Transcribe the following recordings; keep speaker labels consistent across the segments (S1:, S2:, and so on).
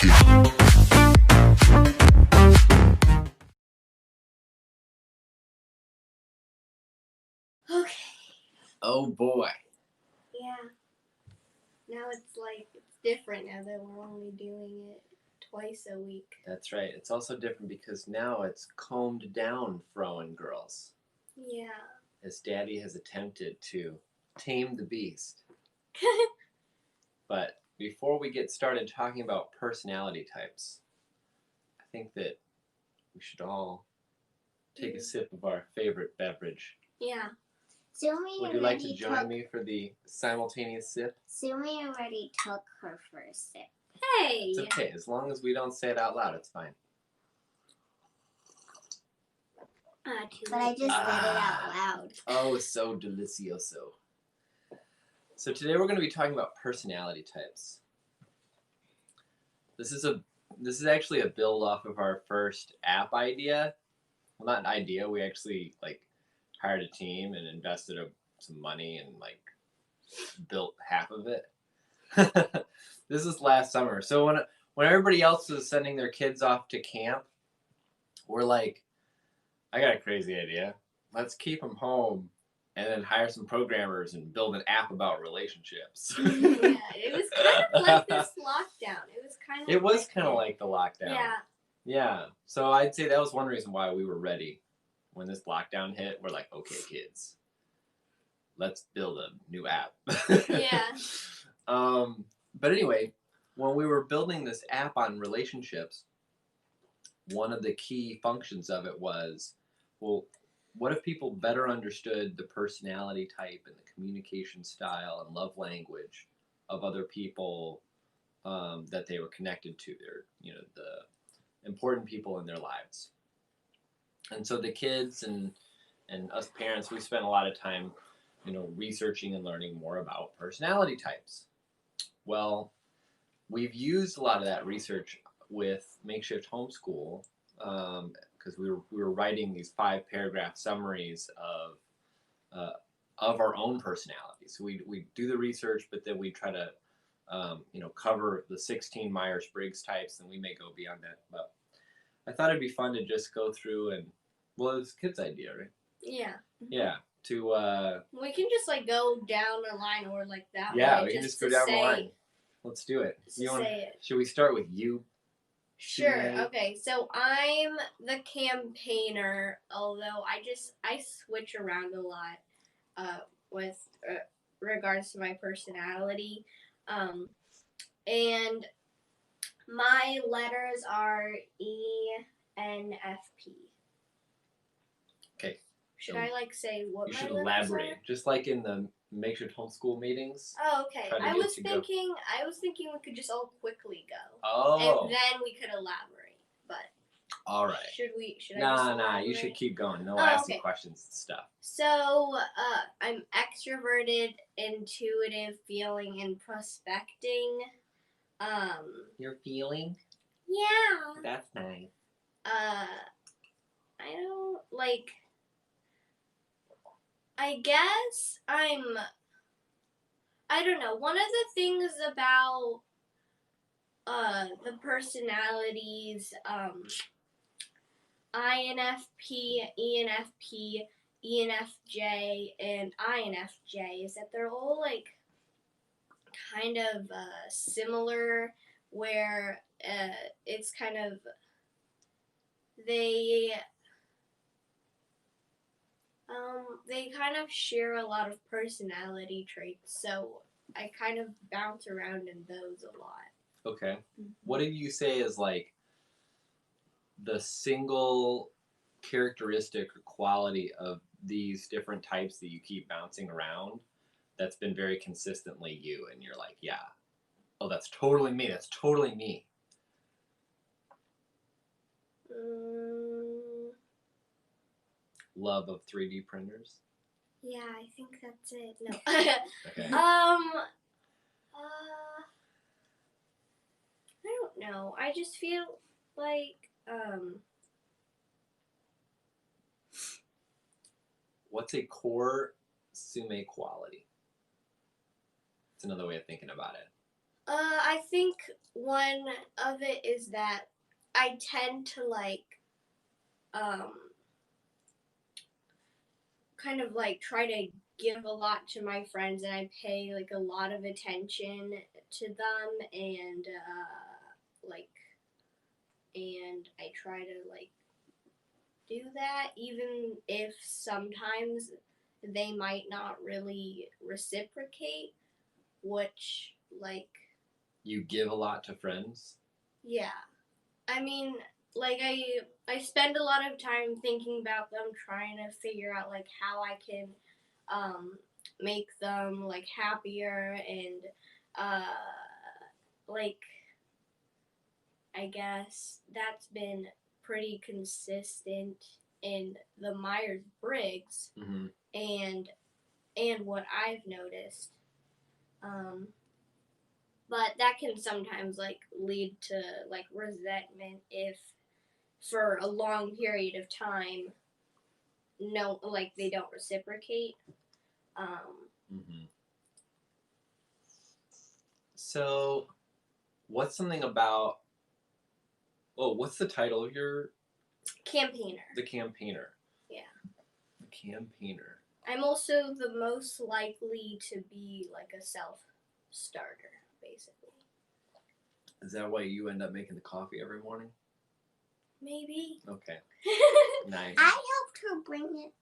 S1: Rocky.
S2: Okay.
S3: Oh boy.
S2: Yeah. Now it's different now that we're only doing it twice a week.
S3: That's right. It's also different because now it's combed down throwing girls.
S2: Yeah.
S3: As Daddy has attempted to tame the beast. But before we get started talking about personality types, I think that we should all take a sip of our favorite beverage.
S2: Yeah.
S3: Would you like to join me for the simultaneous sip?
S4: Sumi already took her first sip.
S2: Hey.
S3: It's okay. As long as we don't say it out loud, it's fine.
S4: But I just said it out loud.
S3: Oh, so delicioso. So today we're going to be talking about personality types. This is actually a build off of our first app idea. Well, not an idea. We actually hired a team and invested some money and built half of it. This is last summer. So when everybody else was sending their kids off to camp, we're like, I got a crazy idea. Let's keep them home and then hire some programmers and build an app about relationships.
S2: Yeah, it was kind of like this lockdown.
S3: It was kind of like the lockdown.
S2: Yeah.
S3: Yeah. So I'd say that was one reason why we were ready. When this lockdown hit, we're like, okay, kids, let's build a new app.
S2: Yeah.
S3: But anyway, when we were building this app on relationships, one of the key functions of it was, well, what if people better understood the personality type and the communication style and love language of other people that they were connected to, the important people in their lives. And so the kids and us parents, we spent a lot of time, researching and learning more about personality types. Well, we've used a lot of that research with Makeshift Homeschool because we were writing these 5-paragraph summaries of our own personalities. So we do the research, but then we try to cover the 16 Myers Briggs types, and we may go beyond that. But I thought it'd be fun to just go through and, well, it was a kid's idea, right?
S2: Yeah.
S3: Yeah.
S2: We can just go down the line or that.
S3: Yeah,
S2: way,
S3: we can just go down the line. Let's do it. Should we start with you?
S2: Sure. Okay. So I'm the campaigner, although I switch around a lot with regards to my personality, and my letters are ENFP.
S3: Okay.
S2: Should I say what
S3: you
S2: my
S3: should
S2: letters
S3: elaborate,
S2: are?
S3: just like in the Makeshift Homeschool meetings.
S2: Oh, okay. I was thinking we could just all quickly go.
S3: Oh.
S2: And then we could elaborate. But
S3: all right.
S2: Should I
S3: Nah, you should keep going. No, ask you questions and stuff.
S2: So, I'm extroverted, intuitive, feeling, and prospecting.
S3: You're feeling?
S2: Yeah.
S3: That's nice.
S2: I don't I guess I don't know. One of the things about the personalities, INFP, ENFP, ENFJ, and INFJ is that they're all kind of similar, where it's kind of they kind of share a lot of personality traits, so I kind of bounce around in those a lot.
S3: Okay. What did you say is the single characteristic or quality of these different types that you keep bouncing around that's been very consistently you, and you're like, yeah, oh, that's totally me. That's totally me. Love of 3D printers?
S2: Yeah, I think that's it. No.
S3: Okay.
S2: I don't know. I just feel
S3: what's a core Sume quality? It's another way of thinking about it.
S2: I think one of it is that I tend to um, kind of try to give a lot to my friends, and I pay a lot of attention to them, and like, and I try to do that, even if sometimes they might not really reciprocate, which
S3: You give a lot to friends?
S2: yeah. I mean, I spend a lot of time thinking about them, trying to figure out how I can make them happier, and uh like I guess that's been pretty consistent in the Myers Briggs,
S3: Mm-hmm.
S2: and what I've noticed. Um but that can sometimes lead to resentment if for a long period of time no they don't reciprocate.
S3: Mm-hmm. So, what's something about? Oh, what's the title of your?
S2: Campaigner.
S3: The campaigner.
S2: Yeah.
S3: The campaigner.
S2: I'm also the most likely to be a self-starter, basically.
S3: Is that why you end up making the coffee every morning?
S2: Maybe.
S3: Okay. Nice.
S4: I helped her bring it.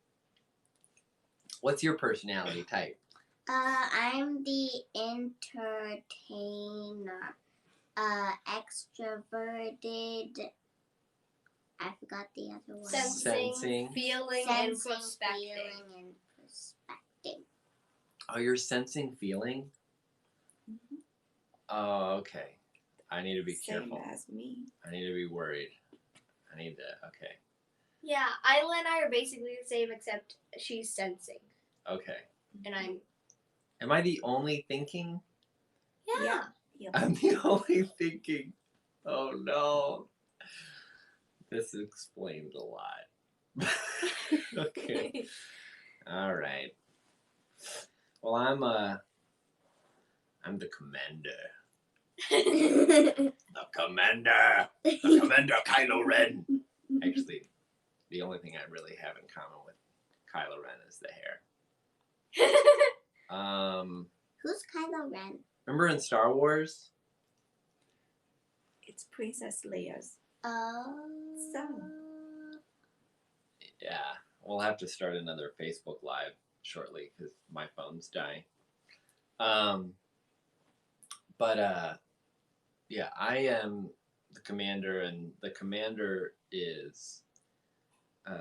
S3: What's your personality type?
S4: I'm the entertainer. Extroverted. I forgot the other one.
S2: Sensing, feeling, and prospecting.
S4: Feeling, and prospecting.
S3: Oh, you're sensing feeling?
S4: Mm-hmm.
S3: Oh, okay. I need to be
S1: Same
S3: careful.
S1: as me.
S3: I need to be worried. I need to, okay.
S2: Yeah, Isla and I are basically the same, except she's sensing.
S3: Okay.
S2: And I'm...
S3: Am I the only thinking?
S2: Yeah.
S3: I'm the only thinking. Oh, no. This explains a lot. Okay. All right. Well, I'm the commander. The commander! The commander, Kylo Ren! Actually, the only thing I really have in common with Kylo Ren is the hair.
S4: Who's Kylo Ren?
S3: Remember in Star Wars?
S1: It's Princess Leia's.
S4: Oh.
S1: Son.
S3: Yeah. We'll have to start another Facebook Live shortly because my phone's dying. Yeah, I am the commander, and the commander is, let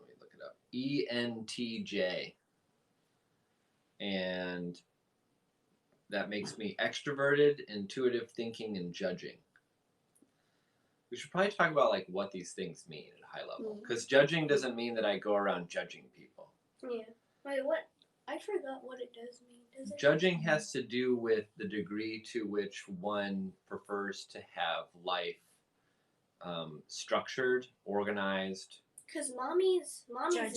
S3: me look it up, ENTJ. And that makes me extroverted, intuitive thinking, and judging. We should probably talk about what these things mean at a high level, because judging doesn't mean that I go around judging people.
S2: Yeah. Wait, what? I forgot what it does mean. Does it?
S3: Judging has to do with the degree to which one prefers to have life structured, organized.
S2: Because mommy's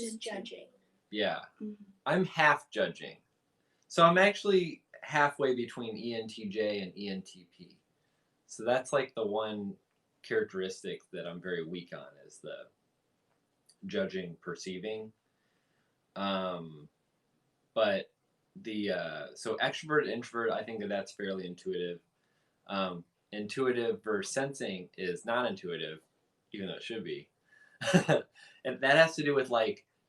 S2: is judging.
S3: Yeah.
S1: Mm-hmm.
S3: I'm half judging. So I'm actually halfway between ENTJ and ENTP. So that's the one characteristic that I'm very weak on is the judging, perceiving. But so extrovert, introvert, I think that's fairly intuitive. Intuitive versus sensing is non-intuitive, even though it should be. And that has to do with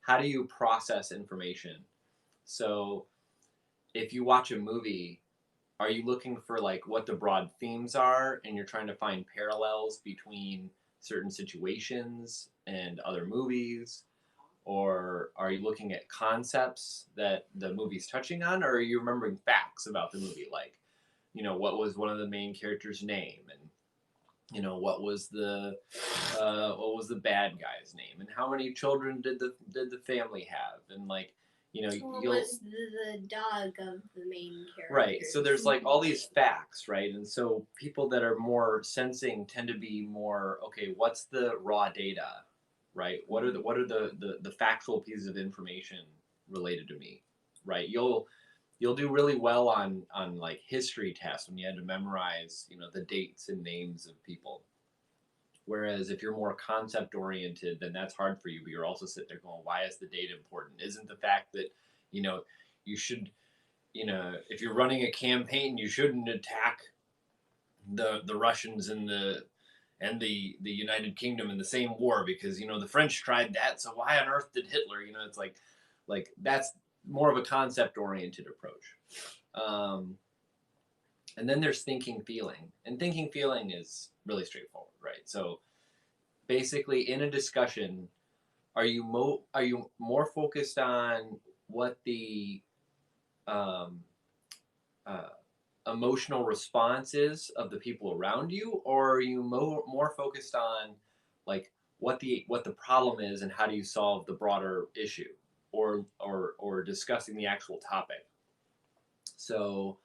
S3: how do you process information? So if you watch a movie, are you looking for what the broad themes are, and you're trying to find parallels between certain situations and other movies? Or are you looking at concepts that the movie's touching on, or are you remembering facts about the movie, what was one of the main characters' name, and what was the bad guy's name, and how many children did the family have, and
S2: what was the dog of the main character?
S3: Right. So there's all these facts, right? And so people that are more sensing tend to be more, okay, what's the raw data, right? What are the factual pieces of information related to me, right? you'll do really well on like history tests when you had to memorize, the dates and names of people. Whereas if you're more concept oriented, then that's hard for you. But you're also sitting there going, why is the date important? Isn't the fact that, you should, if you're running a campaign, you shouldn't attack the Russians and the United Kingdom in the same war because the French tried that. So why on earth did Hitler? It's like that's more of a concept oriented approach. And then there's thinking feeling, and thinking feeling is really straightforward, right? So basically, in a discussion, are you more focused on what the emotional response is of the people around you, or are you more focused on like what the problem is and how do you solve the broader issue, or discussing the actual topic? So,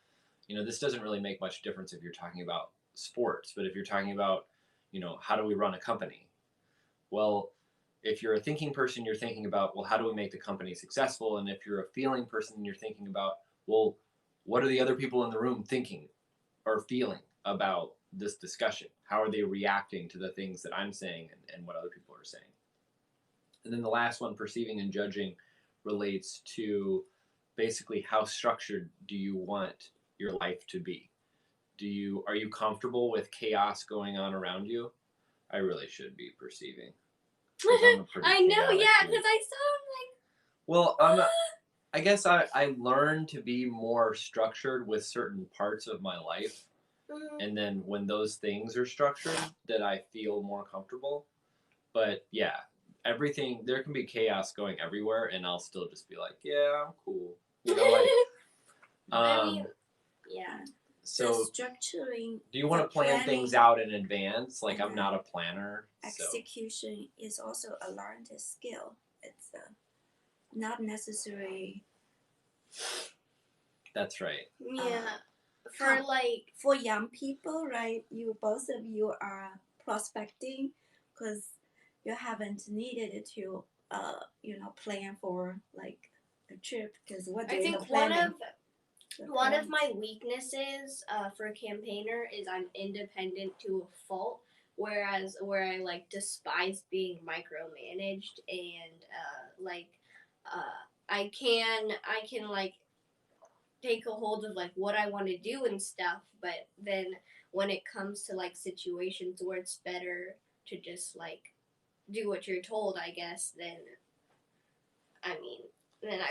S3: this doesn't really make much difference if you're talking about sports, but if you're talking about, how do we run a company? Well, if you're a thinking person, you're thinking about, well, how do we make the company successful? And if you're a feeling person, you're thinking about, well, what are the other people in the room thinking or feeling about this discussion? How are they reacting to the things that I'm saying and what other people are saying? And then the last one, perceiving and judging, relates to basically how structured do you want your life to be? Are you comfortable with chaos going on around you? I really should be perceiving.
S2: I know, yeah, because I saw
S3: Well, I guess I learned to be more structured with certain parts of my life. And then when those things are structured, that I feel more comfortable. But yeah, everything, there can be chaos going everywhere, and I'll still just be like, yeah, I'm cool.
S2: I mean, yeah.
S3: So,
S1: the structuring.
S3: do you want to plan things out in advance? Like, I'm not a planner.
S1: Execution is also a learned skill. It's not necessary.
S3: That's right.
S2: Yeah.
S1: For young people, right? Both of you are prospecting because you haven't needed to, plan for like a trip because what
S2: I think one of my weaknesses for a campaigner is I'm independent to a fault, whereas where I despise being micromanaged and I can take a hold of what I want to do and stuff, but then when it comes to situations where it's better to just do what you're told, I guess, then I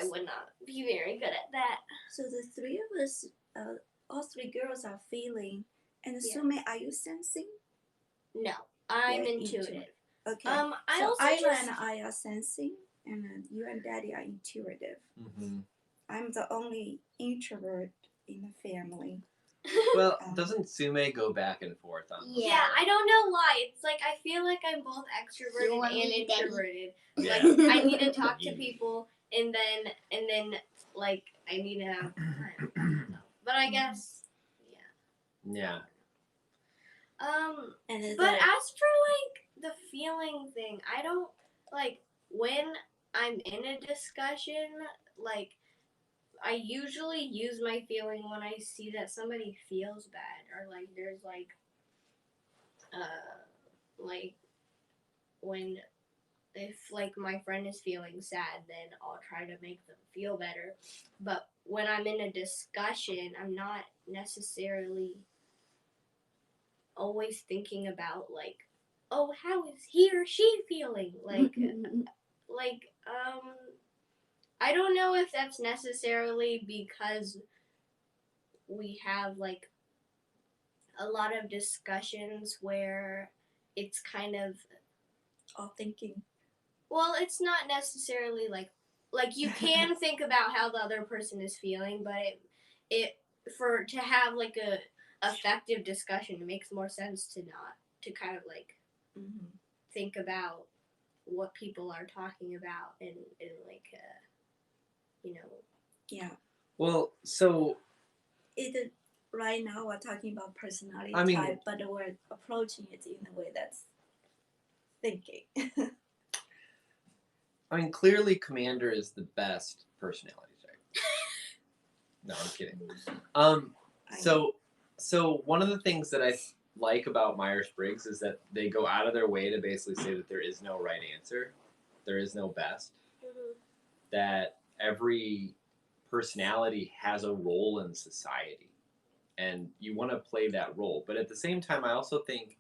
S2: would not be very good at that.
S1: So the three of us, all three girls are feeling. And
S2: Yeah.
S1: Sume, are you sensing?
S2: No, I'm
S1: You're
S2: intuitive.
S1: Okay.
S2: I
S1: so
S2: also
S1: Ira and I are sensing, and you and Daddy are intuitive.
S3: Mm-hmm.
S1: I'm the only introvert in the family.
S3: Well, doesn't Sume go back and forth on this?
S2: Yeah, I don't know why. It's I feel like I'm both extroverted and introverted.
S3: Yeah.
S2: I need to talk to people, and then I need to have time. But I guess,
S3: Yeah.
S2: But as for the feeling thing, I don't when I'm in a discussion, I usually use my feeling when I see that somebody feels bad or there's when if my friend is feeling sad, then I'll try to make them feel better. But when I'm in a discussion, I'm not necessarily always thinking about oh, how is he or she feeling? I don't know if that's necessarily because we have a lot of discussions where it's kind of
S1: all thinking.
S2: Well, it's not necessarily you can think about how the other person is feeling, but to have a effective discussion, it makes more sense to kind of think about what people are talking about and
S1: Yeah.
S3: Well, so
S1: right now we're talking about personality
S3: I mean,
S1: type, but we're approaching it in a way that's thinking.
S3: I mean, clearly Commander is the best personality type. No, I'm kidding.
S1: I
S3: So one of the things that I like about Myers Briggs is that they go out of their way to basically say that there is no right answer, there is no best, that every personality has a role in society, and you want to play that role. But at the same time, I also think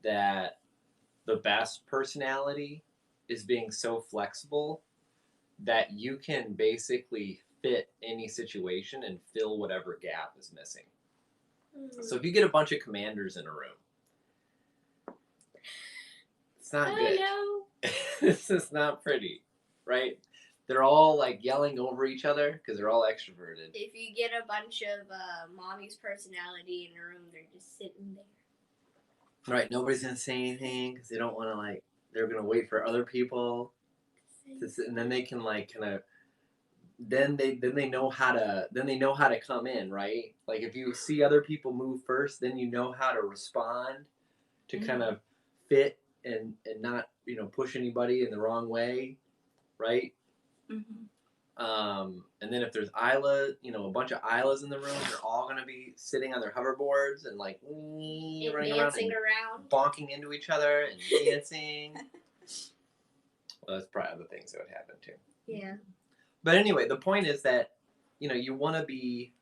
S3: that the best personality is being so flexible that you can basically fit any situation and fill whatever gap is missing. So if you get a bunch of commanders in a room, it's not good. This is not pretty, right? They're all like yelling over each other because they're all extroverted.
S2: If you get a bunch of mommy's personality in a room, they're just sitting there.
S3: Right, nobody's gonna say anything because they don't want to like. They're gonna wait for other people to sit, and then they can like kind of. Then they know how to come in, right? Like if you see other people move first, then you know how to respond to kind of fit and not push anybody in the wrong way, right? And then if there's Isla, a bunch of Islas in the room, they're all gonna be sitting on their hoverboards and like running
S2: dancing
S3: around, bonking into each other and dancing. Well, that's probably other things that would happen too.
S2: Yeah.
S3: But anyway, the point is that you want to be.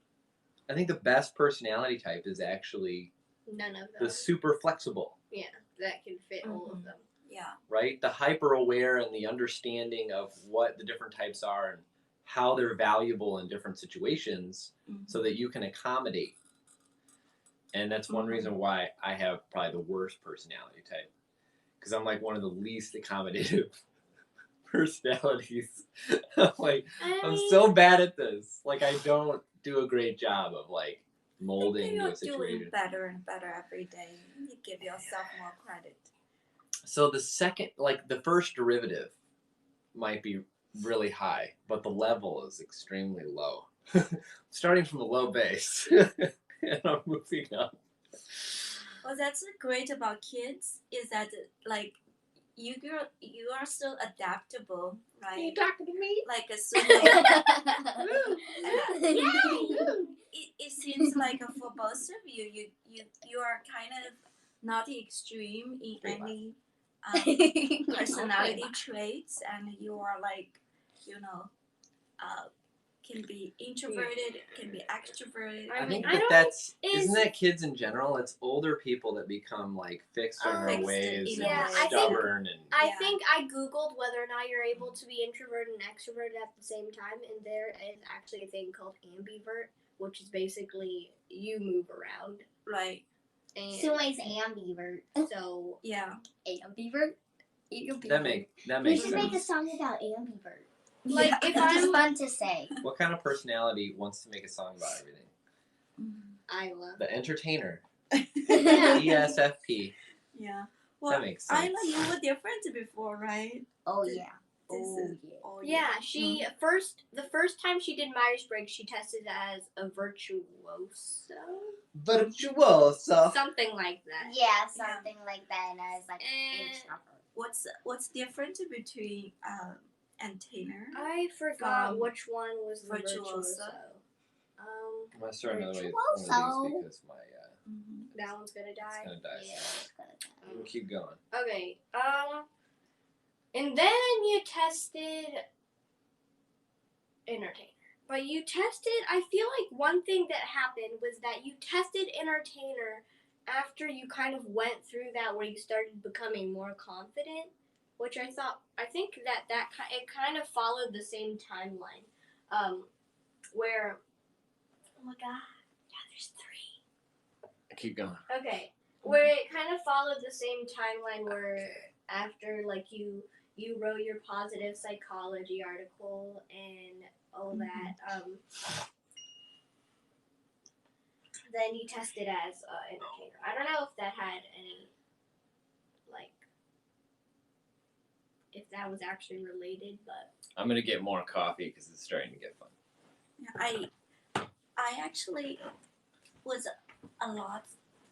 S3: I think the best personality type is actually
S2: none of them.
S3: The super flexible.
S2: Yeah, that can fit all of them.
S1: Yeah.
S3: Right? The hyper aware and the understanding of what the different types are and how they're valuable in different situations so that you can accommodate. And that's one reason why I have probably the worst personality type. Because I'm like one of the least accommodative personalities. I'm so bad at this. Like I don't do a great job of like molding to a situation.
S1: You're doing better and better every day. You give yourself more credit.
S3: So the first derivative might be really high, but the level is extremely low. Starting from a low base, and I'm moving up.
S1: Well, that's great about kids is that like you are still adaptable, right?
S2: Are you talking to me?
S1: Like as soon it seems like for both of you are kind of not extreme in any personality traits, and you are like can be introverted, can be extroverted.
S3: I think isn't that kids in general? It's older people that become like fixed on their ways and stubborn.
S2: I think I googled whether or not you're able to be introverted and extroverted at the same time, and there is actually a thing called ambivert, which is basically you move around.
S1: Right.
S2: And
S4: so it's ambivert.
S2: So
S1: yeah,
S4: ambivert.
S3: That makes
S4: we
S3: sense.
S4: should make a song about ambivert.
S2: Like if I'm
S4: just fun to say.
S3: What kind of personality wants to make a song about everything?
S2: Isla.
S3: The entertainer.
S2: Yeah.
S3: ESFP.
S1: Yeah. Well,
S3: that makes sense.
S1: Isla, you were different before, right?
S4: Oh yeah.
S2: Yeah, she the first time she did Myers Briggs, she tested as a virtuoso. Something like that.
S4: Yeah, something like that, and I was like,
S1: what's different between entertainer?
S2: I forgot which one was the virtuoso.
S3: I'm gonna start another way because my
S2: that one's gonna die.
S3: It's gonna die.
S2: Yeah.
S3: We'll keep going.
S2: Okay. And then you tested entertainer. But you tested, I feel like one thing that happened was that you tested entertainer after you kind of went through that where you started becoming more confident, which I think that it kind of followed the same timeline. Where, oh my god, yeah, there's 3.
S3: Keep going.
S2: Okay. Where it kind of followed the same timeline where after like you wrote your positive psychology article and all that, then you tested as an entertainer. I don't know if that had any, like, if that was actually related, but
S3: I'm gonna get more coffee because it's starting to get fun.
S1: I actually was a lot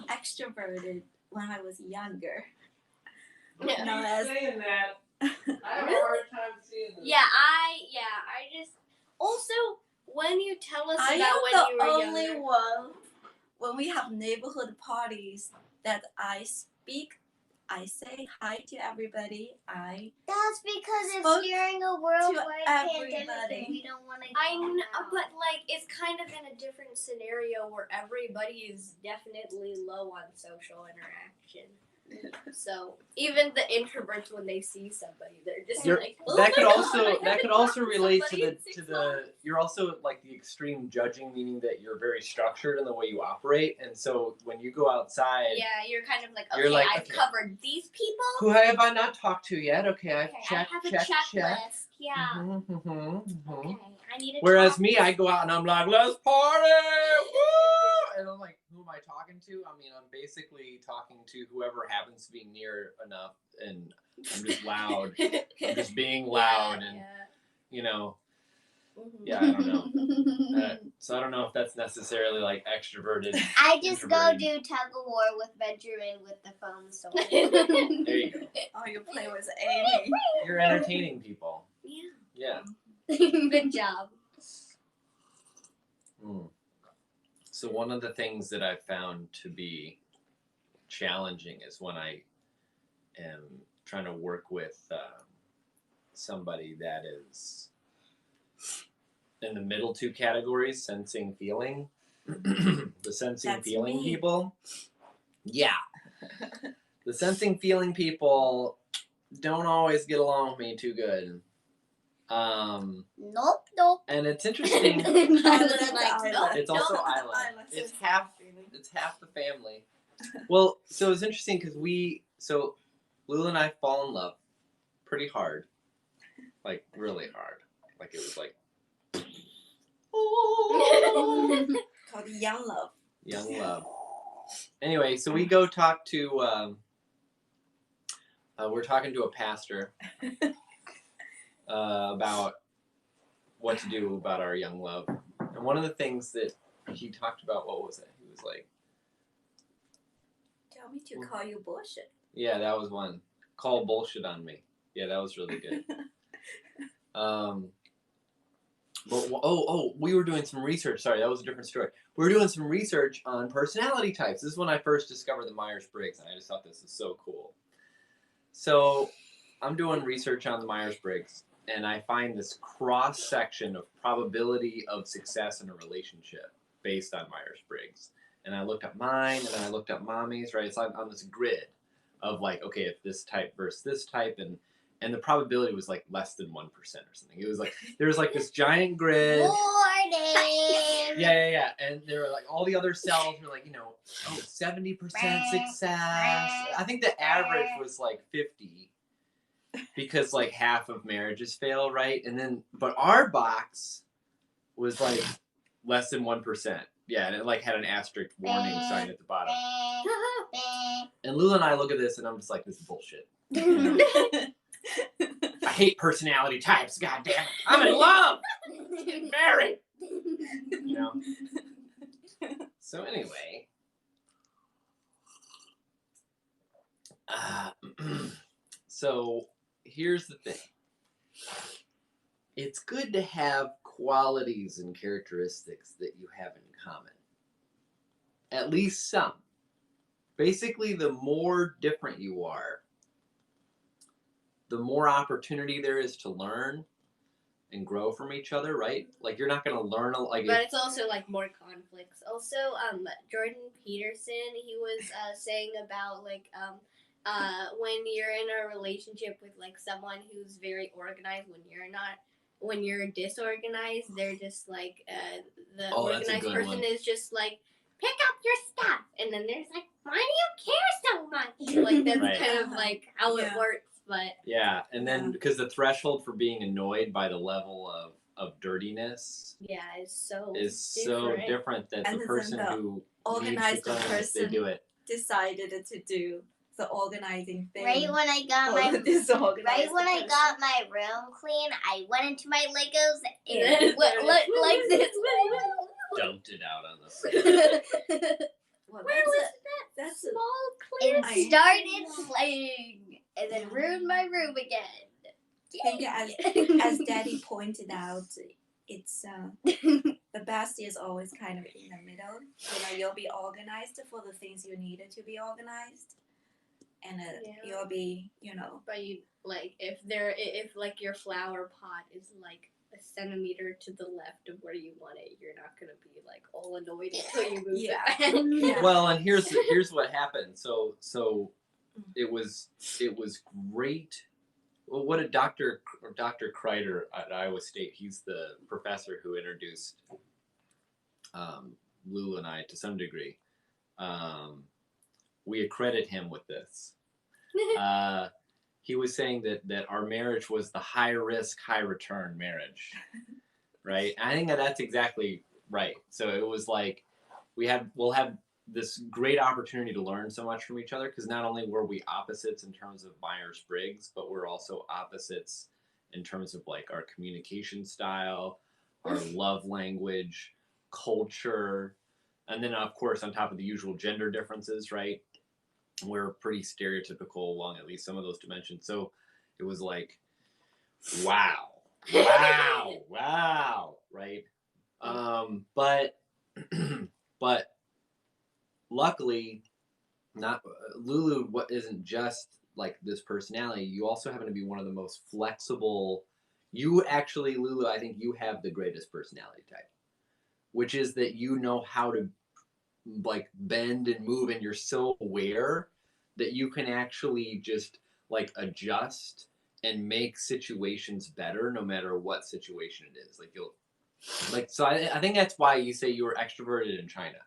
S1: extroverted when I was younger.
S2: Yeah.
S3: You're saying that. I have a hard time seeing this.
S2: I just also when you tell us
S1: I
S2: about when
S1: am
S2: you
S1: the
S2: were
S1: only
S2: younger.
S1: one when we have neighborhood parties that I speak. I say hi to everybody.
S4: That's because
S1: Spoke
S4: it's during a worldwide pandemic
S1: everybody.
S4: and we don't want to.
S2: I know, but like it's kind of in a different scenario where everybody is definitely low on social interaction. So even the introverts, when they see somebody, they're just like, oh
S3: that
S2: my
S3: could
S2: God,
S3: also
S2: I
S3: that
S2: haven't
S3: could
S2: talked
S3: also
S2: to
S3: relate to
S2: somebody
S3: the
S2: in 6
S3: to the
S2: months.
S3: you're also like the extreme judging, meaning that you're very structured in the way you operate, and so when you go outside,
S2: Yeah, you're kind of like, okay,
S3: You're like,
S2: I've
S3: okay.
S2: covered these people.
S3: who have I not talked to yet? Okay, I've
S2: Okay,
S3: checked,
S2: I have a
S3: checked,
S2: checklist.
S3: checked.
S2: Yeah.
S3: Mm-hmm.
S2: Okay, I need to.
S3: Whereas
S2: talk
S3: me,
S2: to
S3: I go out and I'm like, let's party! Woo! And I'm like, who am I talking to? I mean, I'm basically talking to whoever happens to be near enough, and I'm just loud. I'm just being loud,
S2: Yeah,
S3: and
S2: yeah.
S3: you know,
S2: Mhm.
S3: yeah, I don't know. So I don't know if that's necessarily like extroverted.
S4: I just go
S3: introverted.
S4: do tug of war with Benjamin with the phone store.
S3: There you go.
S1: Oh, you play with Amy.
S3: You're entertaining people.
S2: Yeah.
S3: Yeah.
S2: Good job.
S3: So one of the things that I've found to be challenging is when I am trying to work with somebody that is in the middle two categories, sensing, feeling. The sensing,
S1: That's
S3: feeling
S1: me.
S3: people. Yeah. The sensing, feeling people don't always get along with me too good.
S4: Nope.
S3: And it's interesting.
S1: Oh, that's
S2: Like,
S1: Isla.
S2: nope.
S3: It's also
S1: No,
S3: Isla.
S1: Isla
S3: It's
S1: says
S3: half.
S1: feeling.
S3: It's half the family. Well, so it's interesting because Lula and I fall in love pretty hard, like really hard. Like it was like
S1: Called Young Love.
S3: young love. Anyway, so we go talk to. We're talking to a pastor about what to do about our young love, and one of the things that he talked about, what was it? He was like,
S1: Tell me to call you bullshit.
S3: yeah, that was one. Call bullshit on me. Yeah, that was really good. But we were doing some research. Sorry, that was a different story. We were doing some research on personality types. This is when I first discovered the Myers Briggs, and I just thought this is so cool. So I'm doing research on the Myers Briggs, and I find this cross section of probability of success in a relationship based on Myers Briggs. And I looked up mine, and then I looked up mommy's. Right, it's on this grid of like, okay, if this type versus this type, and the probability was like less than 1% or something. It was like there was like this giant grid.
S4: Morning.
S3: Yeah. And there were like all the other cells were like, 70% success. I think the average was like 50 because like half of marriages fail, right? And then, but our box was like less than 1%. Yeah, and it like had an asterisk warning sign at the bottom. And Lula and I look at this, and I'm just like, this is bullshit. I hate personality types. God damn it! I'm in love. Get married. So anyway, so here's the thing. It's good to have qualities and characteristics that you have in common. At least some. Basically, the more different you are, the more opportunity there is to learn and grow from each other, right? Like you're not going to learn like.
S2: But it's also like more conflicts. Also, Jordan Peterson, he was saying about like when you're in a relationship with like someone who's very organized, when you're disorganized, they're just like the organized person is just like, pick up your stuff, and then there's like, why do you care so much? Like that's
S3: Right.
S2: kind of like how it works. But
S3: yeah, and then because the threshold for being annoyed by the level of dirtiness
S2: is so
S3: different that
S1: And
S3: the person
S1: then the
S3: who
S1: organized
S3: needs to
S1: person
S3: they do it.
S1: decided to do the organizing thing.
S4: Right when I got my room clean, I went into my Legos and like this.
S3: Dumped it out on the floor.
S1: Well,
S2: Where was
S1: that's
S2: small clear?
S4: It started playing and then ruined my room again.
S1: I think as Daddy pointed out, it's So the best is always kind of in the middle. You'll be organized for the things you needed to be organized, and you'll be,
S2: But you like if like your flower pot is like a centimeter to the left of where you want it, you're not gonna be like all annoyed until you move it.
S1: Yeah.
S3: Well, and here's what happened. So it was great. Well, what did Dr. Kreider at Iowa State? He's the professor who introduced Lulu and I to some degree. We accredit him with this. He was saying that our marriage was the high risk, high return marriage, right? And I think that's exactly right. So it was like we'll have this great opportunity to learn so much from each other, because not only were we opposites in terms of Myers Briggs, but we're also opposites in terms of like our communication style, our love language, culture, and then of course on top of the usual gender differences, right? We're pretty stereotypical along at least some of those dimensions. So it was like, wow, right? But but luckily, not Lulu. What isn't just like this personality? You also happen to be one of the most flexible. You actually, Lulu, I think you have the greatest personality type, which is that you know how to like bend and move, and you're so aware that you can actually just like adjust and make situations better no matter what situation it is. Like you'll like, so I think that's why you say you were extroverted in China.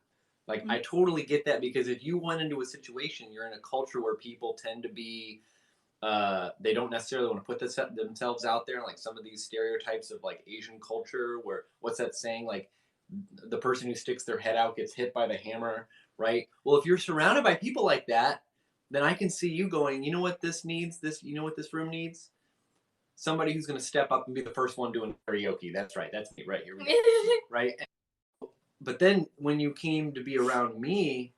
S3: Like, I totally get that, because if you went into a situation, you're in a culture where people tend to be, they don't necessarily want to put themselves out there. Like some of these stereotypes of like Asian culture, where what's that saying? Like the person who sticks their head out gets hit by the hammer, right? Well, if you're surrounded by people like that, then I can see you going, you know what this needs? You know what this room needs? Somebody who's going to step up and be the first one doing karaoke. That's right. That's me right here. Right. But then when you came to be around me,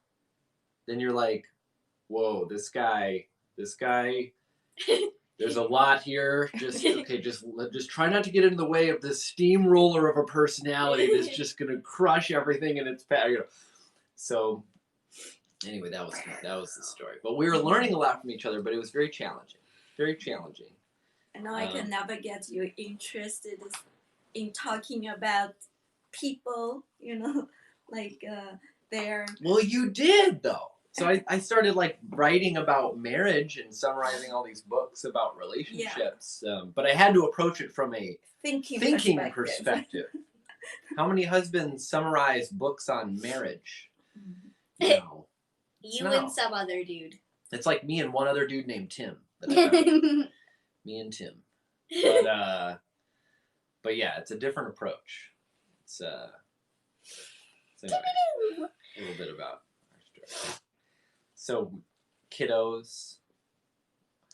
S3: then you're like, whoa, this guy, there's a lot here. Just try not to get in the way of this steamroller of a personality that's just gonna crush everything in its path. So anyway, that was the story. But we were learning a lot from each other, but it was very challenging. Very challenging.
S1: I know I can never get you interested in talking about people, like their.
S3: Well, you did though. So I started like writing about marriage and summarizing all these books about relationships, but I had to approach it from a thinking perspective. How many husbands summarize books on marriage? No.
S2: You and some other dude.
S3: It's like me and one other dude named Tim. Me and Tim. But yeah, it's a different approach. So anyway, a little bit about our story. So, kiddos,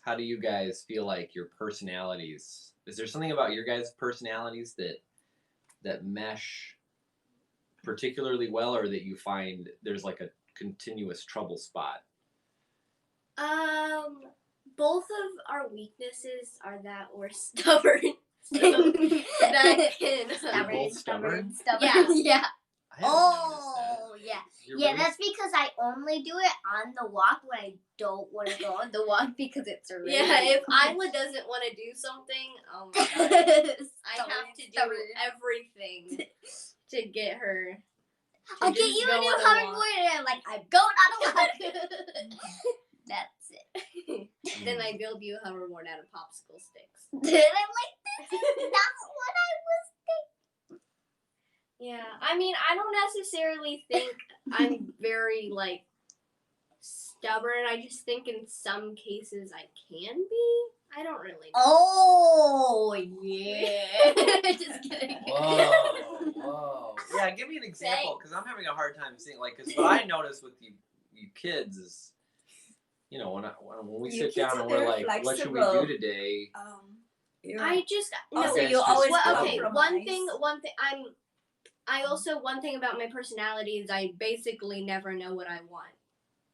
S3: how do you guys feel like your personalities? Is there something about your guys' personalities that mesh particularly well, or that you find there's like a continuous trouble spot?
S2: Both of our weaknesses are that we're stubborn. So that can
S3: both stubborn?
S2: Yeah.
S4: Yeah, that's because I only do it on the walk when I don't want to go on the walk because it's a really
S2: if Isla doesn't want to do something, oh my god, I have to do everything to get her.
S4: I'll get you a new hoverboard, and I'm like, I'm going on a walk. That's it.
S2: Then I build you a hoverboard out of popsicle sticks.
S4: And I'm like, that's not what I was thinking.
S2: Yeah, I mean, I don't necessarily think I'm very, like, stubborn. I just think in some cases I can be. I don't really know.
S4: Oh, yeah. Just kidding.
S3: Whoa. Yeah, give me an example, because I'm having a hard time seeing, like, because what I notice with you kids is, when we sit down and we're like, what should we do today?
S2: I just, no.
S1: So you always
S2: one thing, one thing about my personality is I basically never know what I want.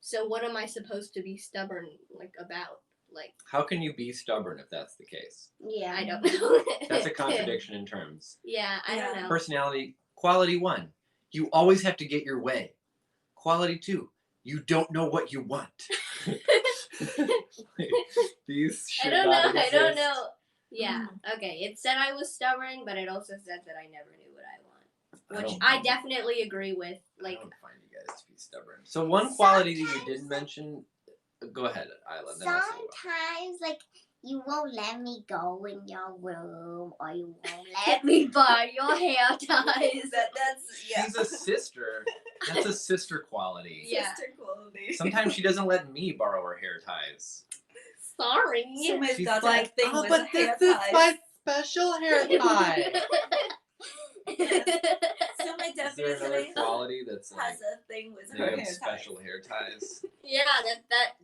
S2: So what am I supposed to be stubborn, like, about? Like,
S3: How can you be stubborn if that's the case?
S4: Yeah.
S2: I don't know.
S3: That's a contradiction in terms.
S2: Yeah, I don't know.
S3: Personality, quality 1, you always have to get your way. Quality 2, you don't know what you want. These
S2: I
S3: should
S2: don't
S3: not
S2: know. I
S3: exist.
S2: don't know. Yeah. Okay. It said I was stubborn, but it also said that I never knew what I want, which I definitely agree with. Like,
S3: I don't find you guys to be stubborn. So one quality that you didn't mention. Go ahead, Isla. Then I'll say what.
S4: Sometimes, like, you won't let me go in your room, or you won't let me buy your hair ties.
S3: She's a sister. That's a sister quality.
S2: Yeah.
S1: Sister quality.
S3: Sometimes she doesn't let me borrow her hair ties.
S2: Sorry.
S1: Sume's
S3: She's
S1: got
S3: like,
S1: a thing
S3: oh,
S1: with
S3: but
S1: hair
S3: this is
S1: ties.
S3: my special hair tie.
S1: Sume
S3: Is there another
S1: definitely
S3: quality that's like
S1: has a thing with
S3: they
S1: her
S3: have
S1: hair
S3: special
S1: ties.
S3: hair ties?
S2: Yeah,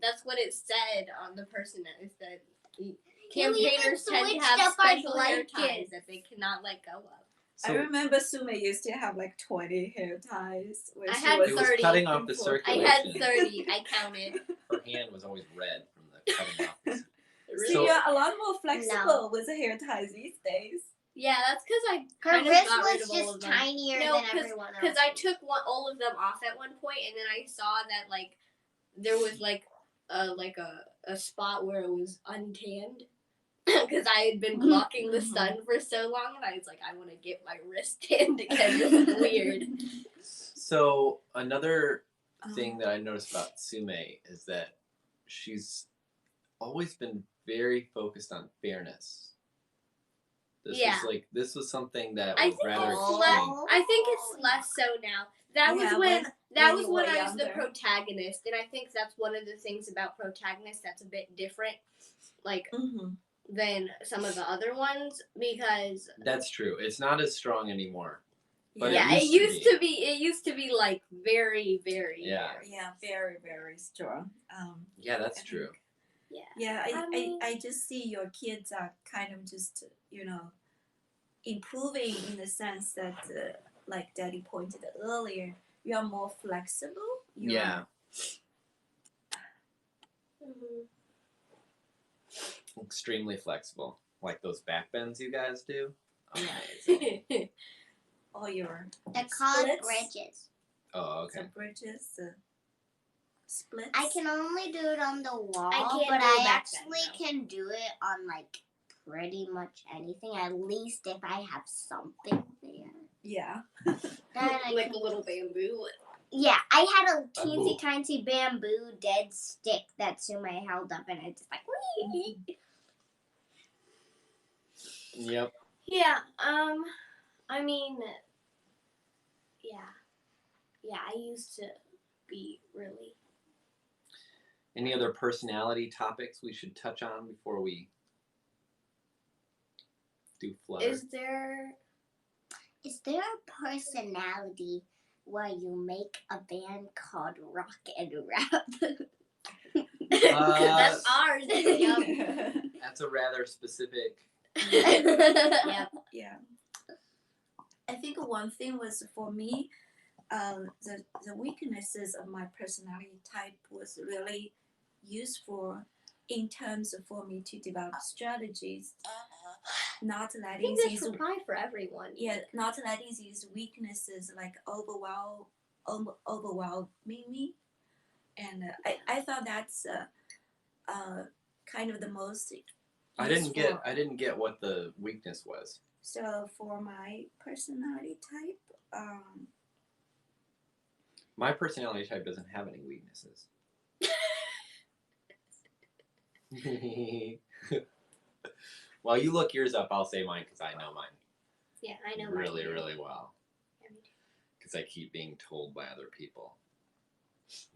S2: that's what it said on the person that it said.
S4: You even
S2: Campaigners tend to
S4: switched
S2: have
S4: up our
S2: special hair ties
S4: blankets.
S2: that they cannot let go of.
S1: I remember Sume used to have like 20 hair ties. When
S2: I
S1: she
S2: had
S1: was
S3: it was
S2: 30
S3: cutting off the
S2: before. I
S3: circulation.
S2: had 30. I counted.
S3: Her hand was always red from the cutting off. The
S1: So
S3: So-
S1: you're a lot more flexible with the hair ties these days.
S2: Yeah, that's because I
S4: Her
S2: kind of
S4: wrist
S2: got rid
S4: was
S2: of all
S4: just
S2: of them.
S4: tinier
S2: No,
S4: than everyone else.
S2: Because I took all of them off at one point, and then I saw that like there was like a spot where it was untanned because I had been blocking the sun for so long, and I was like, I want to get my wrist tanned again. This is weird.
S3: So another thing that I noticed about Sume is that she's always been very focused on fairness. This was something that
S2: I
S3: was
S2: think
S3: rather
S2: it's
S3: extreme.
S2: I think it's less so now. That was
S1: Yeah,
S2: when
S1: you
S2: when
S1: were
S2: I was the
S1: younger.
S2: protagonist, and I think that's one of the things about protagonists that's a bit different, like than some of the other ones, because
S3: That's true. It's not as strong anymore. But
S2: it used to be like very, very
S3: Yeah.
S1: Yeah, very, very strong.
S3: Yeah, that's
S1: I
S3: true.
S1: think- Yeah,
S2: I mean-
S1: I just see your kids are kind of just, improving in the sense that, like Daddy pointed earlier, you are more flexible.
S3: Yeah. Extremely flexible. Like those back bends you guys do. Amazing.
S1: All your
S4: They're called
S1: splits.
S4: bridges.
S3: Oh, okay.
S1: The bridges, the splits.
S4: I can only do it on the wall,
S2: I can't
S4: but
S2: do
S4: I
S2: it back
S4: actually
S2: then,
S4: can do it on like pretty much anything. At least if I have something there.
S1: Yeah.
S4: Then I
S2: like
S4: can
S2: a little bamboo.
S4: Yeah, I had a
S3: Bamboo.
S4: teensy tiny bamboo dead stick that Sume held up, and I just like, wee.
S3: Yep.
S2: Yeah. I mean, yeah. I used to be really.
S3: Any other personality topics we should touch on before we do Flutter?
S2: Is there
S4: a personality where you make a band called Rock and Rap?
S2: That's ours. Yep.
S3: That's a rather specific.
S2: Yep.
S1: Yeah. I think one thing was for me, the weaknesses of my personality type was really useful in terms of for me to develop strategies, not
S2: I
S1: letting
S2: think
S1: these
S2: that's probably for everyone.
S1: not letting these weaknesses like overwhelm me, and I thought that's kind of the most.
S3: I didn't get what the weakness was.
S1: So for my personality type,
S3: My personality type doesn't have any weaknesses. While you look yours up, I'll say mine because I know mine
S2: Yeah, I know.
S3: really,
S2: mine.
S3: really well.
S2: Yeah, me too.
S3: Because I keep being told by other people.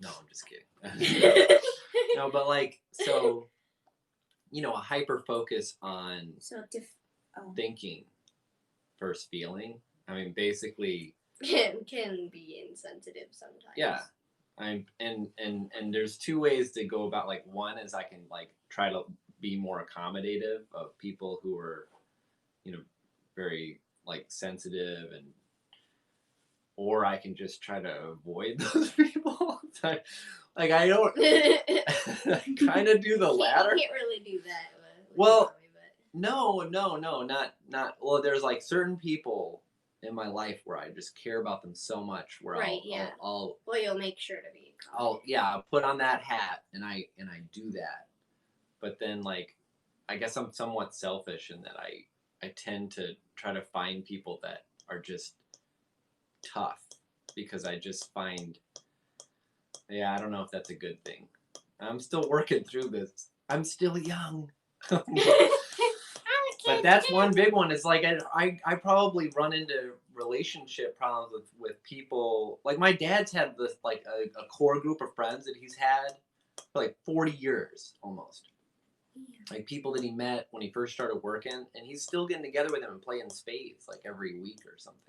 S3: No, I'm just kidding. No, but like, so, a hyper focus on thinking versus feeling. I mean, basically.
S2: Can be insensitive sometimes.
S3: Yeah. And there's two ways to go about, like, one is I can like try to be more accommodative of people who are, very like sensitive, or I can just try to avoid those people. Like I don't kind of do the latter.
S2: You can't really do that. With
S3: Well,
S2: mommy, but...
S3: no, not. Well, there's like certain people in my life where I just care about them so much. Where
S2: Right, yeah.
S3: I'll
S2: Well, you'll make sure to be.
S3: I'll put on that hat and I do that. But then like, I guess I'm somewhat selfish in that I tend to try to find people that are just tough because I just find, yeah, I don't know if that's a good thing. I'm still working through this. I'm still young. But that's one big one. It's like I probably run into relationship problems with people. Like my dad's had this like a core group of friends that he's had for like 40 years almost. Like people that he met when he first started working, and he's still getting together with them and playing spades like every week or something.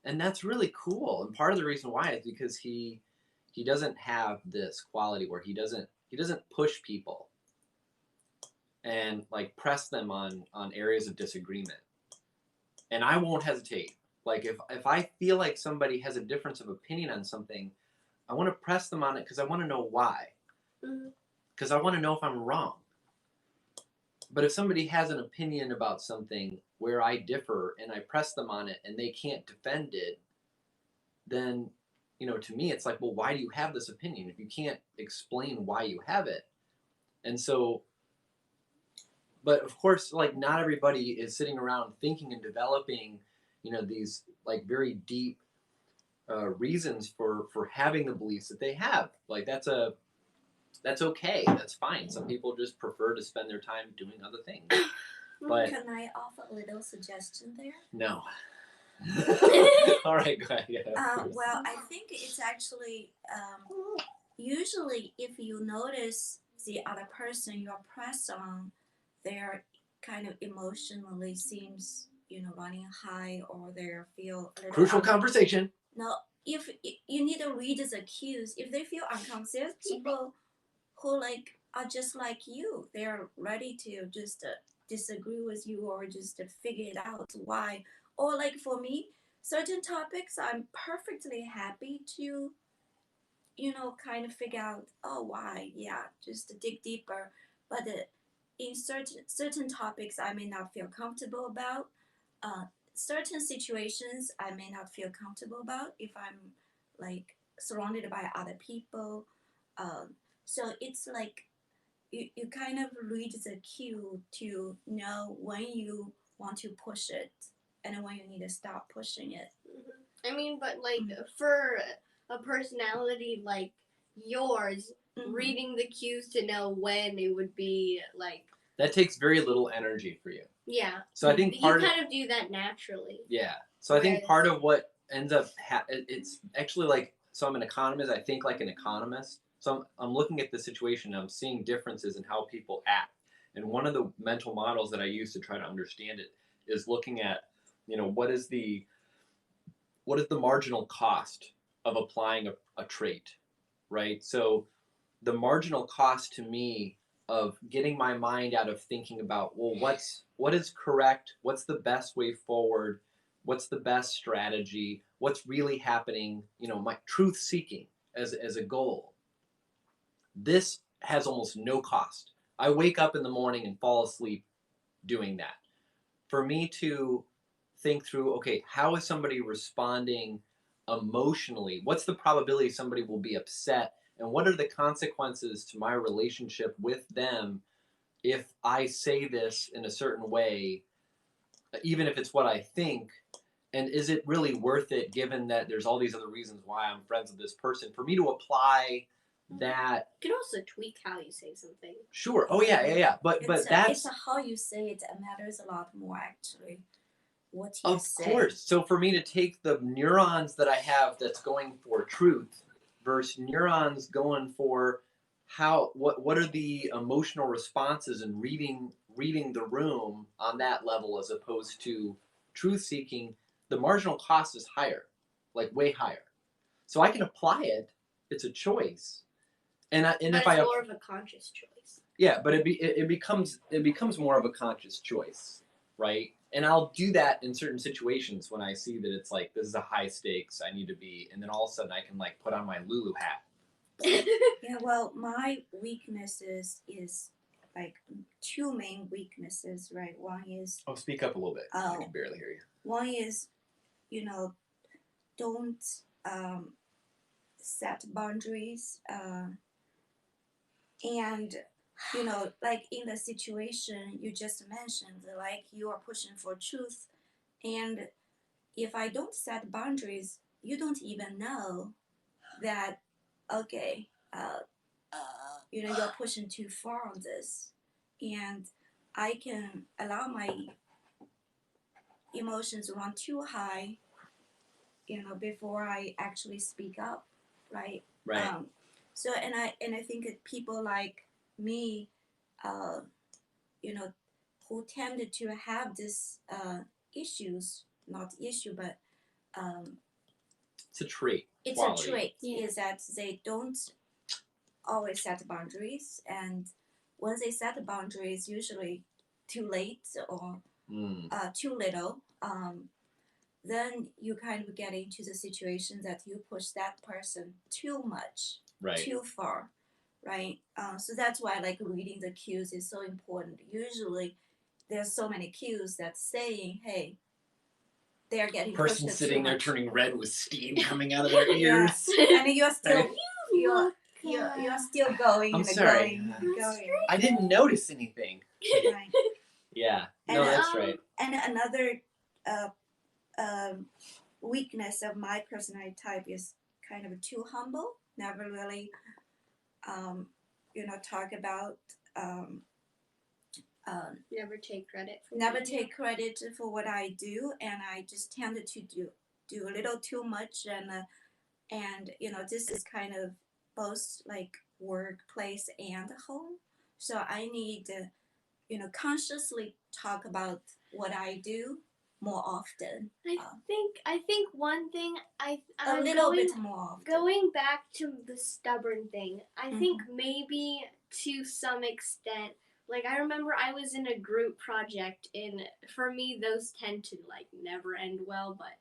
S3: And that's really cool. And part of the reason why is because he doesn't have this quality where he doesn't push people and like press them on areas of disagreement. And I won't hesitate. Like if I feel like somebody has a difference of opinion on something, I want to press them on it because I want to know why. Because I want to know if I'm wrong. But if somebody has an opinion about something where I differ and I press them on it and they can't defend it, then, you know, to me it's like, well, why do you have this opinion if you can't explain why you have it? And so, but of course, like not everybody is sitting around thinking and developing, you know, these like very deep reasons for having the beliefs that they have. Like that's okay. That's fine. Some people just prefer to spend their time doing other things. But
S1: can I offer a little suggestion there?
S3: No. All right, go ahead. Yeah,
S1: well, I think it's actually usually if you notice the other person you're pressed on, they're kind of emotionally seems running high or they feel a little
S3: crucial conversation.
S1: No, if you need to read the cues, if they feel uncomfortable, there's people who like are just like you. They're ready to just disagree with you or just to figure it out why. Or like for me, certain topics I'm perfectly happy to kind of figure out, oh, why, yeah, just to dig deeper. But in certain topics I may not feel comfortable about. Certain situations I may not feel comfortable about if I'm like surrounded by other people. So it's like you kind of read the cue to know when you want to push it and when you need to stop pushing it.
S2: I mean, but like for a personality like yours, reading the cues to know when it would be like
S3: that takes very little energy for you.
S2: Yeah.
S3: So I think
S2: you kind of do that naturally.
S3: Yeah. So I think part of what ends up it's actually like, so I'm an economist. I think like an economist. So I'm looking at the situation and I'm seeing differences in how people act. And one of the mental models that I use to try to understand it is looking at, what is the marginal cost of applying a trait, right? So the marginal cost to me of getting my mind out of thinking about, well, what is correct? What's the best way forward? What's the best strategy? What's really happening? My truth seeking as a goal. This has almost no cost. I wake up in the morning and fall asleep doing that. For me to think through, okay, how is somebody responding emotionally? What's the probability somebody will be upset? And what are the consequences to my relationship with them if I say this in a certain way, even if it's what I think? And is it really worth it given that there's all these other reasons why I'm friends with this person? For me to apply that.
S2: You can also tweak how you say something.
S3: Sure. Oh, yeah. But
S1: it's how you say it matters a lot more, actually. What you say.
S3: Of course. So for me to take the neurons that I have that's going for truth versus neurons going for what are the emotional responses and reading the room on that level as opposed to truth seeking, the marginal cost is higher, like way higher. So I can apply it. It's a choice. And
S2: but
S3: if
S2: it's more of a conscious choice.
S3: Yeah, but it becomes more of a conscious choice, right? And I'll do that in certain situations when I see that it's like, this is a high stakes, I need to be, and then all of a sudden I can like put on my Lulu hat
S1: Yeah, well, my weaknesses is like two main weaknesses, right? One is
S3: Oh, speak up a little bit. I
S1: Oh.
S3: can barely hear you.
S1: one is, you know, don't set boundaries, and you know, like in the situation you just mentioned, like you are pushing for truth, and if I don't set boundaries, you don't even know that, okay, you know, you're pushing too far on this, and I can allow my emotions run too high, you know, before I actually speak up, right?
S3: Right.
S1: So and I think that people like me, uh, you know, who tended to have this issues, not issue, but
S3: It's a trait.
S1: it's
S3: quality.
S1: a trait,
S2: Yeah.
S1: is that they don't always set boundaries, and once they set the boundaries, usually too late or too little, then you kind of get into the situation that you push that person too much,
S3: Right.
S1: too far, right? So that's why like reading the cues is so important. Usually, there's so many cues that saying, "Hey, they're getting
S3: Person
S1: pushed
S3: sitting
S1: too
S3: there
S1: much."
S3: turning red with steam coming out of their
S1: Yeah.
S3: ears.
S1: And you're still
S3: Right.
S1: you're still going
S3: I'm
S1: and
S3: sorry.
S1: going.
S3: I didn't notice anything.
S1: Right.
S3: Yeah.
S1: And,
S3: No, that's right.
S1: And another weakness of my personality type is kind of too humble. Never really, you know, talk about,
S2: Never take credit for
S1: never
S2: what you do.
S1: take credit for what I do, and I just tended to do a little too much, and you know, this is kind of both like workplace and home. So I need to, you know, consciously talk about what I do more often.
S2: I think one thing
S1: A
S2: I'm
S1: little
S2: going,
S1: bit more often.
S2: going back to the stubborn thing, I
S1: Mm-hmm.
S2: think maybe to some extent, like I remember I was in a group project, and for me those tend to like never end well, but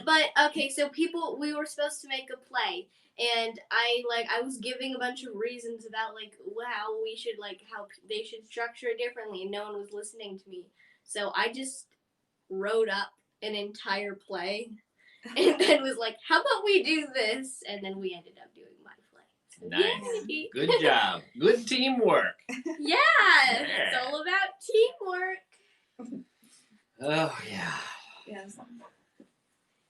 S2: but okay, so we were supposed to make a play, and I was giving a bunch of reasons about like how we should how they should structure it differently, and no one was listening to me. So I just wrote up an entire play, and then was like, "How about we do this?" And then we ended up doing my play. So,
S3: Nice.
S2: yay.
S3: Good job. Good teamwork.
S2: Yeah, it's all about teamwork.
S3: Oh, yeah.
S1: Yes.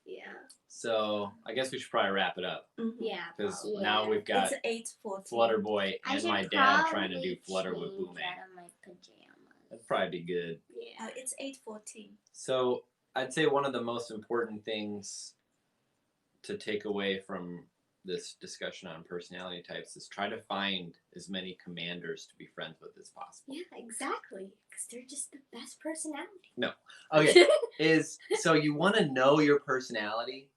S2: Yeah.
S3: So I guess we should probably wrap it up
S1: Mm-hmm.
S2: Yeah.
S3: because
S2: probably.
S3: now we've got
S1: It's 8:14.
S3: Flutter Boy
S4: I
S3: and
S4: should
S3: my dad trying to
S4: probably
S3: do Flutter with
S4: change
S3: Booming.
S4: out of my pajamas.
S3: That'd probably be good.
S2: Yeah.
S1: It's 8:14.
S3: So I'd say one of the most important things to take away from this discussion on personality types is try to find as many commanders to be friends with as possible.
S2: Yeah, exactly. Because they're just the best personality.
S3: Okay, so you want to know your personality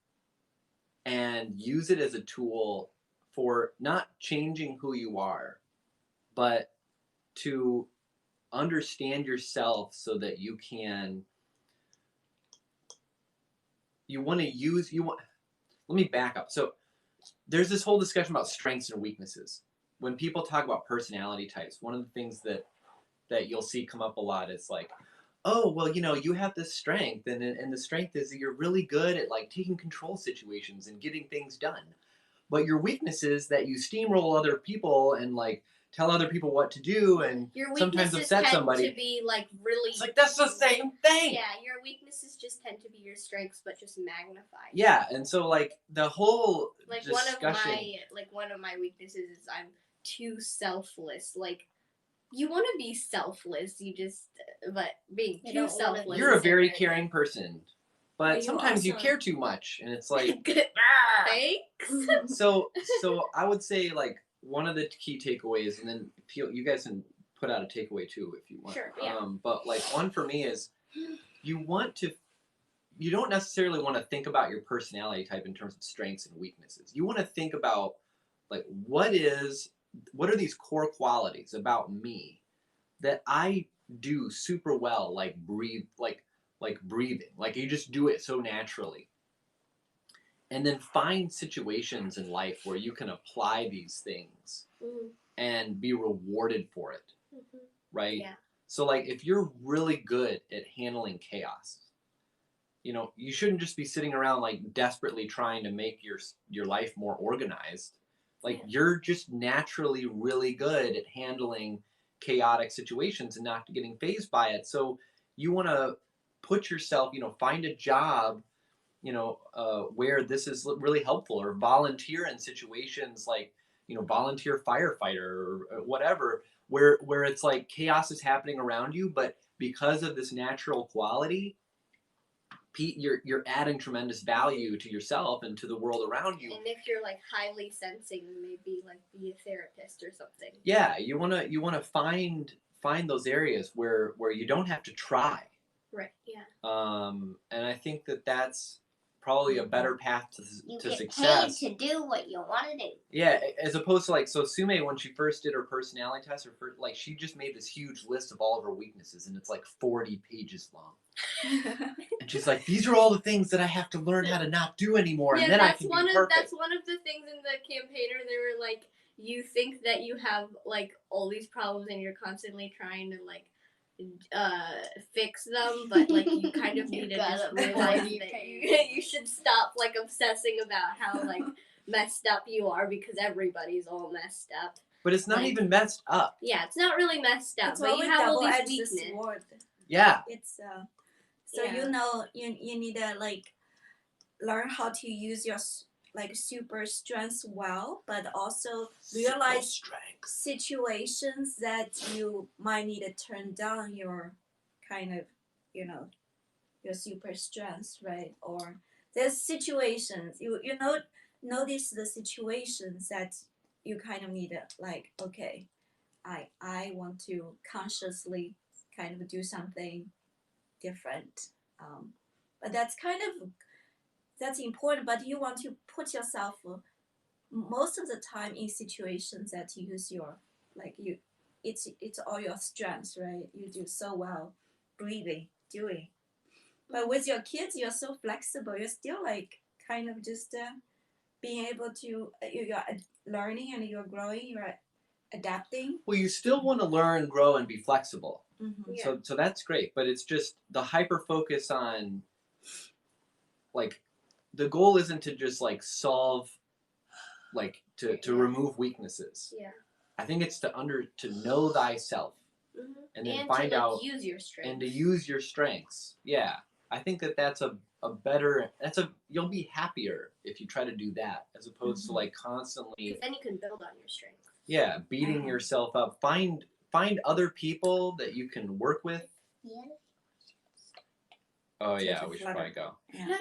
S3: and use it as a tool for not changing who you are, but to understand yourself so that you can. Let me back up. So there's this whole discussion about strengths and weaknesses. When people talk about personality types, one of the things that you'll see come up a lot is like, oh, well, you know, you have this strength, and the strength is that you're really good at like taking control situations and getting things done. But your weakness is that you steamroll other people and like tell other people what to do, and
S2: Your
S3: sometimes
S2: weaknesses
S3: upset
S2: tend
S3: somebody.
S2: to be like really.
S3: It's like that's the same thing.
S2: Yeah, your weaknesses just tend to be your strengths, but just magnified.
S3: Yeah, and so like the whole
S2: Like
S3: discussion.
S2: one of my weaknesses is I'm too selfless. Like you want to be selfless, but being
S4: You
S2: too
S4: don't wanna
S2: selfless.
S3: You're a
S2: isn't
S3: very
S2: very
S3: caring person, but
S1: you
S3: sometimes you
S1: also-
S3: care too much, and it's like.
S2: good. Thanks.
S3: So I would say like one of the key takeaways, and then you guys can put out a takeaway too if you want.
S2: Sure, yeah.
S3: But like one for me is you don't necessarily want to think about your personality type in terms of strengths and weaknesses. You want to think about like what are these core qualities about me that I do super well, like breathing, like you just do it so naturally. and then find situations in life where you can apply these things and be rewarded for it, right?
S2: Yeah.
S3: So like if you're really good at handling chaos, you know, you shouldn't just be sitting around like desperately trying to make your life more organized. Like you're just naturally really good at handling chaotic situations and not getting fazed by it. So you want to put yourself, you know, find a job, you know, where this is really helpful, or volunteer in situations like, you know, volunteer firefighter or whatever, where it's like chaos is happening around you, but because of this natural quality, you're adding tremendous value to yourself and to the world around you.
S2: And if you're like highly sensing, maybe like be a therapist or something.
S3: Yeah, you wanna find those areas where you don't have to try.
S2: Right. Yeah.
S3: And I think that's probably a better path to
S4: get
S3: success.
S4: paid to do what you want to do.
S3: Yeah, as opposed to like, so Sume, when she first did her personality test, like she just made this huge list of all of her weaknesses, and it's like 40 pages long. And she's like, these are all the things that I have to learn how to not do anymore, and then I can be perfect.
S2: That's one of the things in the campaigner. They were like, you think that you have like all these problems, and you're constantly trying to like fix them, but like you kind of need to just realize that you should stop like obsessing about how like messed up you are, because everybody's all messed up.
S3: But it's not even messed up.
S2: Yeah, it's not really messed up,
S1: It's
S2: but you have all these weaknesses.
S3: Yeah.
S1: It's so you know you need to like learn how to use your like super strengths well, but also realize situations that you might need to turn down your kind of, you know, your super strengths, right? Or there's situations you know, notice the situations that you kind of need to like, okay, I want to consciously kind of do something different, but that's important, but you want to put yourself most of the time in situations that use your like you it's all your strengths, right? You do so well breathing, doing, but with your kids you're so flexible, you're still like kind of just being able to you're learning and you're growing, you're adapting.
S3: Well, you still want to learn, grow, and be flexible.
S1: Mm-hmm.
S2: Yeah.
S3: So that's great, but it's just the hyper focus on like, the goal isn't to just like solve, like to remove weaknesses.
S2: Yeah.
S3: I think it's to know thyself, and then find
S2: to, like,
S3: out
S2: use your strengths.
S3: and to use your strengths. Yeah, I think that's a better, you'll be happier if you try to do that, as opposed to like constantly.
S2: Because then you can build on your strengths.
S3: Yeah, beating yourself up. Find other people that you can work with.
S4: Yeah.
S3: Oh yeah, we should probably go.
S1: Yeah.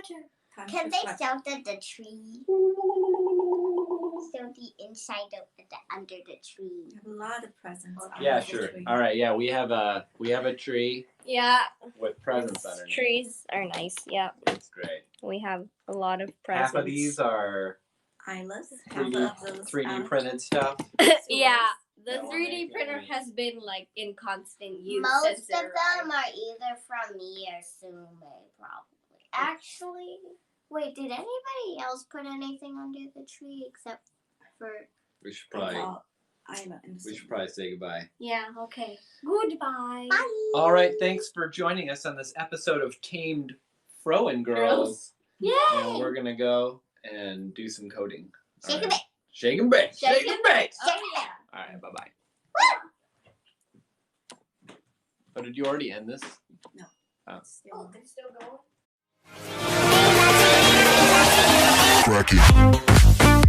S4: Can they sell the tree? So the inside of under the tree.
S1: We have a lot of presents.
S3: Yeah,
S1: under the
S3: sure.
S1: tree.
S3: All right, yeah, we have a tree
S2: Yeah.
S3: with presents underneath.
S2: Trees are nice. Yeah.
S3: That's great.
S2: We have a lot of presents.
S3: Half of these are
S1: Eyeless.
S3: 3D printed stuff.
S2: Yeah. The
S3: That one
S2: 3D
S3: makes
S2: printer
S3: me-
S2: has been like in constant use.
S4: Most
S2: since
S4: of
S2: it
S4: them
S2: arrived.
S4: are either from me or Sume, probably. Actually, wait, did anybody else put anything under the tree except for...
S3: We should probably say goodbye.
S2: Yeah, okay. Goodbye.
S4: Bye!
S3: All right, thanks for joining us on this episode of Tamed Froen Girls.
S2: Yay!
S3: And we're gonna go and do some coding.
S4: Shake
S3: All
S4: and bake.
S3: Shake and bake.
S2: Shake
S3: Shake and bake.
S2: Oh, yeah.
S3: All right, bye bye. Oh, did you already end this?
S1: No.
S3: Oh.
S2: Oh, it's still going?
S5: Crack it.